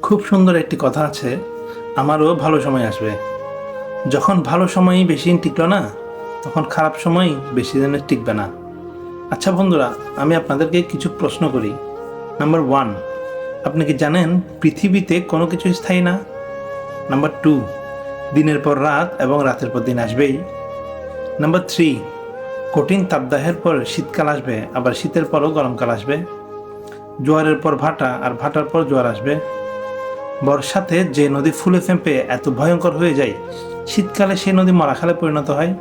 খুব সুন্দর একটি কথা আছে, আমারও ভালো সময় আসবে। যখন ভালো সময়ই বেশি দিন টিকলো না, তখন খারাপ সময় বেশি দিন টিকবে না। আচ্ছা বন্ধুরা, আমি আপনাদেরকে কিছু প্রশ্ন করি। নাম্বার 1, আপনি কি জানেন পৃথিবীতে কোনো কিছু স্থায়ী না? নাম্বার 2, দিনের পর রাত এবং রাতের পর দিন আসবেই। নাম্বার 3, কঠিন তাপদাহের পর শীতকাল আসবে, আবার শীতের পরও গরমকাল আসবে। জোয়ারের পর ভাটা, আর ভাটার পর জোয়ার আসবে। বর্ষাতে যে নদী ফুলে ফেঁপে এত ভয়ঙ্কর হয়ে যায়, শীতকালে সেই নদী মরাখালে পরিণত হয়।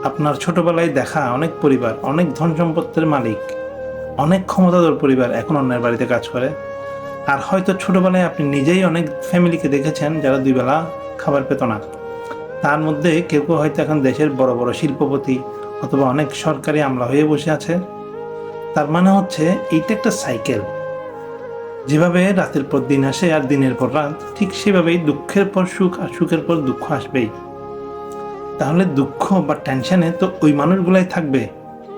আপনার ছোটবেলায় দেখা অনেক পরিবার, অনেক ধন সম্পত্তির মালিক, অনেক ক্ষমতাধর পরিবার এখন অন্যের বাড়িতে কাজ করে। আর হয়তো ছোটবেলায় আপনি নিজেই অনেক ফ্যামিলিকে দেখেছেন যারা 2 বেলা খাবার পেত না। তার মধ্যে কেউ কেউ হয়তো এখন দেশের বড় বড় শিল্পপতি অথবা অনেক সরকারি আমলা হয়ে বসে আছে। তার মানে হচ্ছে এইটা একটা সাইকেল। যেভাবে রাতের পর দিন আসে আর দিনের পর রাত, ঠিক সেভাবেই দুঃখের পর সুখ আর সুখের পর দুঃখ আসবেই। তাহলে দুঃখ বা টেনশনে তো ওই মানুষগুলাই থাকবে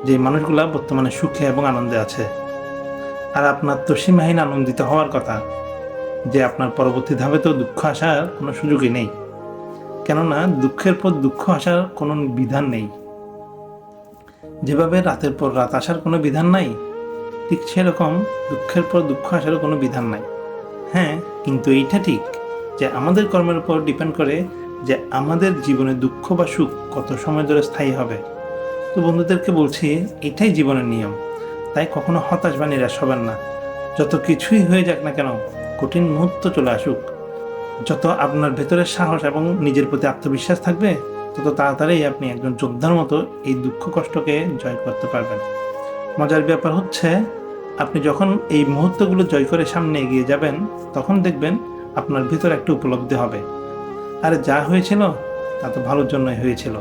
যে মানুষগুলা বর্তমানে সুখে এবং আনন্দে আছে। আর আপনার তো সীমাহীন আনন্দিত হওয়ার কথা, যে আপনার পরবর্তী ধাপে তো দুঃখ আসার কোনো সুযোগই নেই। কেননা দুঃখের পর দুঃখ আসার কোনো বিধান নেই। যেভাবে রাতের পর রাত আসার কোনো বিধান নাই, ঠিক সেরকম দুঃখের পর দুঃখ আসারও কোনো বিধান নাই। হ্যাঁ, কিন্তু এইটা ঠিক যে আমাদের কর্মের উপর ডিপেন্ড করে যে আমাদের জীবনে দুঃখ বা সুখ কত সময় ধরে স্থায়ী হবে। তো বন্ধুদেরকে বলছি, এটাই জীবনের নিয়ম। তাই কখনো হতাশ বা নিরাশ হবেন না। যত কিছুই হয়ে যাক না কেন, কঠিন মুহূর্ত চলে আসুক, যত আপনার ভেতরে সাহস এবং নিজের প্রতি আত্মবিশ্বাস থাকবে, তত তাড়াতাড়ি আপনি একজন যোদ্ধার মতো এই দুঃখ কষ্টকে জয় করতে পারবেন। মজার ব্যাপার হচ্ছে, আপনি যখন এই মুহূর্তগুলো জয় করে সামনে এগিয়ে যাবেন, তখন দেখবেন আপনার ভিতরে একটা উপলব্ধি হবে, আরে যা হয়েছিল তা তো ভালোর জন্যই হয়েছিল।